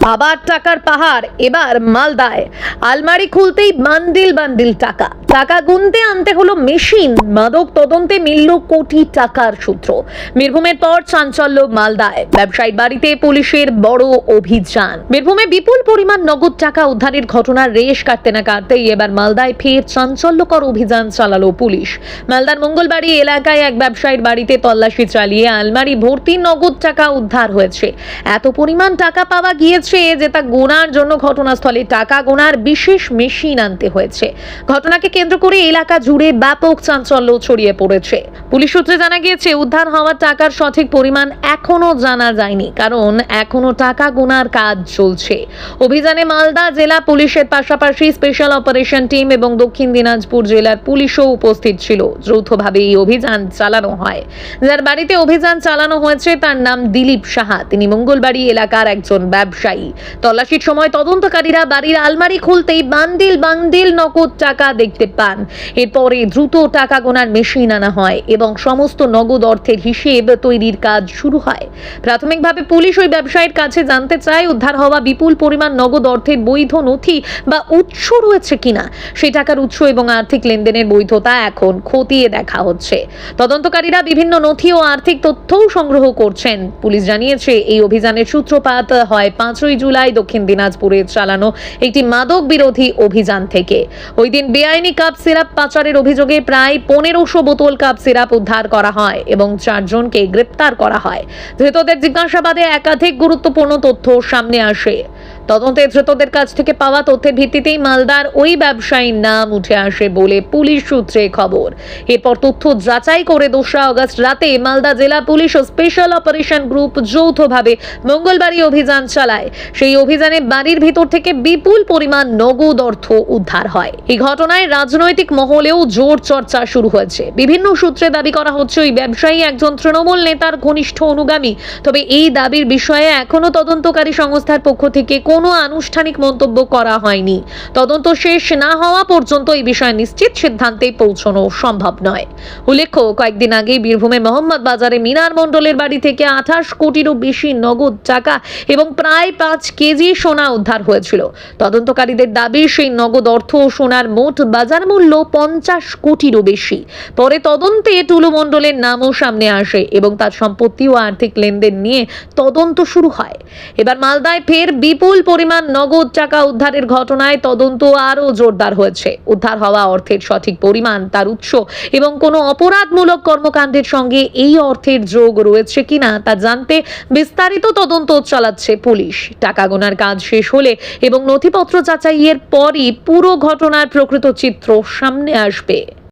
আবার টাকার পাহাড় এবার মালদায়। আলমারি খুলতেই বান্ডিল বান্ডিল টাকা, টাকা গুনতে আনতে হলো মেশিন। মাদক তদন্তে মিলল কোটি টাকার সূত্র। বীরভূমের পর চাঞ্চল্য মালদায়, ব্যবসায়ী বাড়িতে পুলিশের বড় অভিযান। বীরভূমে বিপুল পরিমাণ নগদ টাকা উদ্ধারের ঘটনার রেশ কাটতে না কাটতেই এবার মালদায় ফের চাঞ্চল্যকর অভিযান চালালো পুলিশ। মালদার মঙ্গলবাড়ি এলাকায় এক ব্যবসায়ীর বাড়িতে তল্লাশি চালিয়ে আলমারি ভর্তি নগদ টাকা উদ্ধার হয়েছে। এত পরিমাণ টাকা পাওয়া গিয়েছে যে তা গোনার জন্য ঘটনাস্থলে টাকা গোনার বিশেষ মেশিন আনতে হয়েছে। ঘটনাকে কেন্দ্র করে এলাকা জুড়ে ব্যাপক চাঞ্চল্য ছড়িয়ে পড়েছে। পুলিশ সূত্রে জানা গিয়েছে, উদ্ধার হওয়া টাকার সঠিক পরিমাণ এখনো জানা যায়নি, কারণ এখনো টাকা গোনার কাজ চলছে। অভিযানে মালদা জেলা পুলিশের পাশাপাশি স্পেশাল অপারেশন টিম এবং দক্ষিণ দিনাজপুর জেলার পুলিশও উপস্থিত ছিল। যৌথভাবে এই অভিযান চালানো হয়। যার বাড়িতে অভিযান চালানো হয়েছে তার নাম দিলীপ সাহা। তিনি মঙ্গলবাড়ি এলাকার একজন ব্যবসায়ী। তল্লাশির সময় তদন্তকারীরা বাড়ির আলমারি খুলতেই বান্ডিল বান্ডিল নগদ টাকা দেখতে পান। এরপরে দ্রুত টাকা গোনার মেশিন আনা হয় এবং সমস্ত নগদ অর্থের হিসেব তৈরির কাজ শুরু হয়। প্রাথমিকভাবে পুলিশ ওই ব্যবসায়ীর কাছে জানতে চায় উদ্ধার হওয়া বিপুল পরিমাণ নগদ অর্থের বৈধ নথি বা উৎস রয়েছে কিনা। সেই টাকার উৎস এবং আর্থিক লেনদেনের বৈধতা এখন খতিয়ে দেখা হচ্ছে। তদন্তকারীরা বিভিন্ন নথি ও আর্থিক তথ্যও সংগ্রহ করছেন। পুলিশ জানিয়েছে, এই অভিযানের সূত্রপাত হয় 5 জুলাই দক্ষিণ দিনাজপুরে চালানো একটি মাদক বিরোধী অভিযান থেকে। ওই দিন বেআইনি কাপ সিরাপ পাচারের অভিযোগে প্রায় 1500 বোতল কাপ সিরাপ উদ্ধার করা হয় এবং 4 জনকে গ্রেপ্তার করা হয়। ধৃতদের জিজ্ঞাসাবাদে একাধিক গুরুত্বপূর্ণ তথ্য সামনে আসে। তদন্তে ধৃতদের কাছ থেকে পাওয়া তথ্যের ভিত্তিতেই মালদার ওই ব্যবসায়ীর নাম উঠে আসে বলে পুলিশ সূত্রে খবর। এরপর তথ্য যাচাই করে 2 আগস্ট রাতে মালদা জেলা পুলিশ ও স্পেশাল অপারেশন গ্রুপ যৌথভাবে মঙ্গলবাড়ি অভিযান চালায়। সেই অভিযানে বাড়ির ভিতর থেকে বিপুল পরিমাণ নগদ অর্থ উদ্ধার হয়। এই ঘটনায় রাজনৈতিক মহলেও জোর চর্চা শুরু হয়েছে। বিভিন্ন সূত্রে দাবি করা হচ্ছে ওই ব্যবসায়ী একজন তৃণমূল নেতার ঘনিষ্ঠ অনুগামী। তবে এই দাবির বিষয়ে এখনো তদন্তকারী সংস্থার পক্ষ থেকে কোনো আনুষ্ঠানিক মন্তব্য করা হয়নি। তদন্ত শেষ না হওয়া পর্যন্ত এই বিষয়ে নিশ্চিত সিদ্ধান্তে পৌঁছানো সম্ভব নয়। উল্লেখ্য, কয়েকদিন আগে বীরভূমের মোহাম্মদ বাজারে মিনার মণ্ডলের বাড়ি থেকে 28 কোটিরও বেশি নগদ টাকা এবং প্রায় 5 কেজি সোনা উদ্ধার হয়েছিল। তদন্তকারীদের দাবি, সেই নগদ অর্থ ও সোনার মোট বাজার মূল্য 50 কোটিরও বেশি। পরে তদন্তে টুলু মণ্ডলের নামও সামনে আসে এবং তার সম্পত্তি ও আর্থিক লেনদেন নিয়ে তদন্ত শুরু হয়। এবার মালদায় ফের বিপুল পরিমাণ নগদ টাকা উদ্ধারের ঘটনায় তদন্ত আরও জোরদার হয়েছে। উদ্ধার হওয়া অর্থের সঠিক পরিমাণ, তার উৎস এবং কোনো অপরাধমূলক কর্মকাণ্ডের সঙ্গে এই অর্থের যোগ রয়েছে কিনা তা জানতে বিস্তারিত তদন্ত চালাচ্ছে পুলিশ। টাকা গোনার কাজ শেষ হলে এবং নথিপত্র যাচাইয়ের পরই পুরো ঘটনার প্রকৃত চিত্র সামনে আসবে।